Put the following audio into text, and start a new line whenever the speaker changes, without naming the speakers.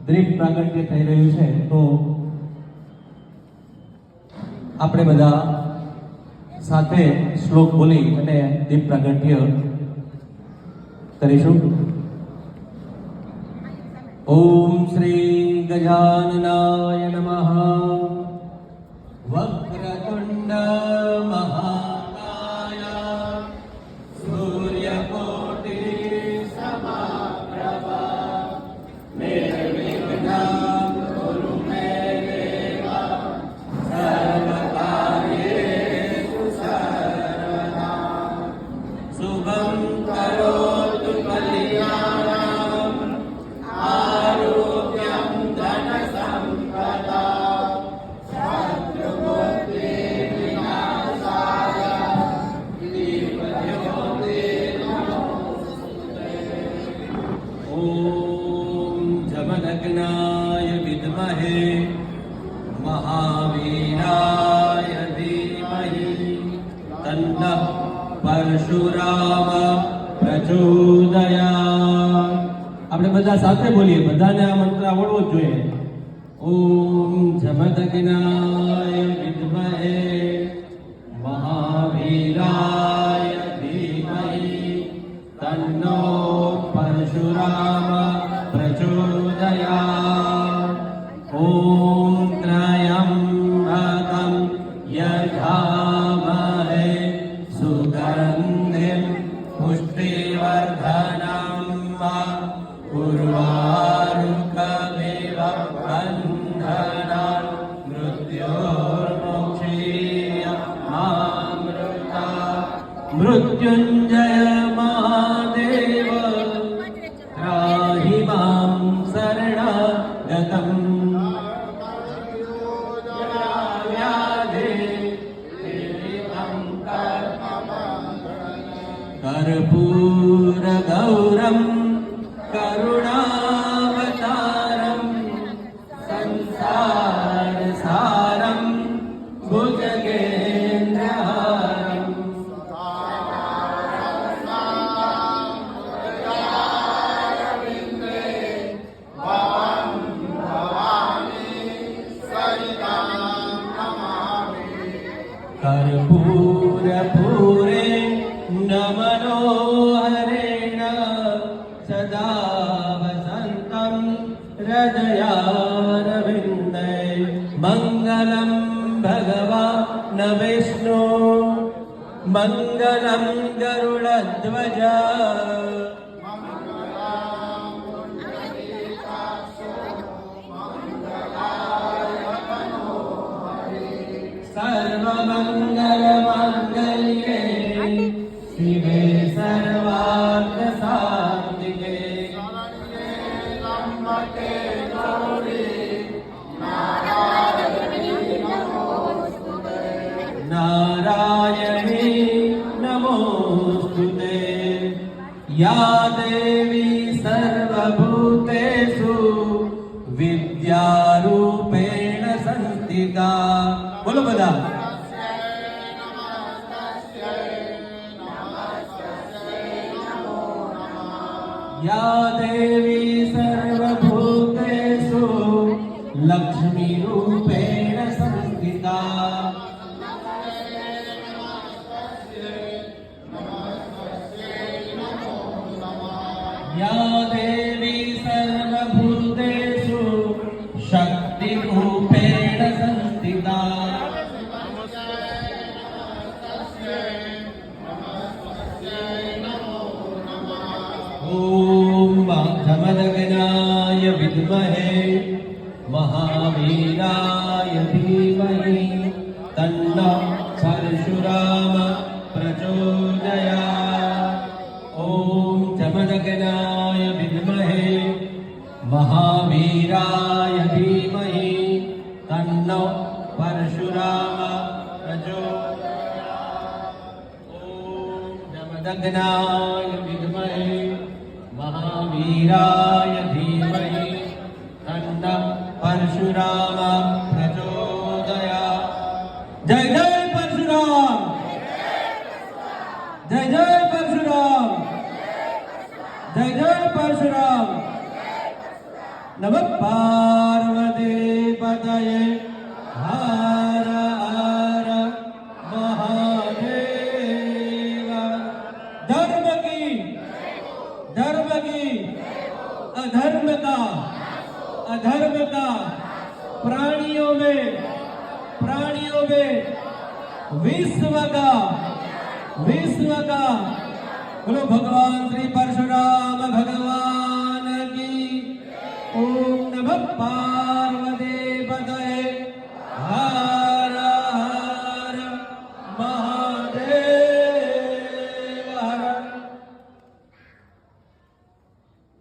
દીપ પ્રાગટ્ય થઈ રહ્યું છે, તો આપણે બધા સાથે શ્લોક બોલી અને દીપ પ્રાગટ્ય કરીશું. ઓમ શ્રી ગજાનનાય નમઃ. વક્રતુંડ મહાકાય સૂર્યકોટિ સમપ્રભા નિર્વિઘ્નં કુરુ મે દેવ સર્વકાર્યેષુ સર્વદા. શુભં કરોતુ કલ્યાણં આરોગ્યં ધન સંપદા શત્રુબુદ્ધિ વિનાશાય દીપજ્યોતિર્નમોસ્તુતે. ઓમ જમદગ્નાય વિદ્મહે મહાવીરાય ધીમહિ તન્નઃ પરશુરામ પ્રચોદયાત. આપણે બધા સાથે બોલીએ, બધાને આ મંત્ર આવડવો જ જોઈએ. ઓમ જમદગ્નાય વિદ્મહે મહાવીરાય ધીમહિ તન્નો પરશુરામ પ્રચોદયાત. ઓમ ત્રયંબકં યજામહે સુગંધિં પુષ્ટિવર્ધનં ઉર્વારુકમિવ બંધનાન મૃત્યોર્મોક્ષીયમામૃતા. મૃત્યુંજય મહાદેવ ત્રાહિ માં શરણગતમ. કર્પૂર ગૌરમ કરુણાવતારમ સંસાર સારમ ભુજગેન્દ્રહારમ. કર્પૂર પૂરે નમનો હરેણ સદા વસંતમ હૃદયારવિંદે. મંગલમ ભગવાન વિષ્ણુ મંગલમ ગરુડધ્વજ. સર્વમંગલ માંગલ્યે શિવે સર્વાર્થ સાધિકે. નારાયણી નમોસ્તુતે. યા દેવી સર્વભૂતેષુ વિદ્યારૂપેણ સંસ્થિતા. બોલો બધા. યા દેવી સર્વભૂતેષુ લક્ષ્મીરૂપેણ સંસ્થિતા. યા દેવી સર્વભૂતેષુ શક્તિરૂપેણ સંસ્થિતા. ઓમ જમદગ્નાય વિદ્મહે મહાવીરાય ધીમહિ તન્નો પરશુરામ પ્રચોદયાત. ઓમ જમદગ્નાય વિદ્મહે મહાવીરાય ધીમહિ તન્નો પરશુરામ પ્રચોદયાત. ઓમ જમદગ્નાય વિદ્મહે મહાવીરાય ધીમહિ તન્નઃ પરશુરામ પ્રચોદયાત. જય જય પરશુરામ. જય જય પરશુરામ. જય જય પરશુરામ. નમો नमः पार्वती पतये हर हर महादेव। धर्म की अधर्म का प्राणियों में विश्व का बोलो भगवान श्री परशुराम भगवान की। ओम नमः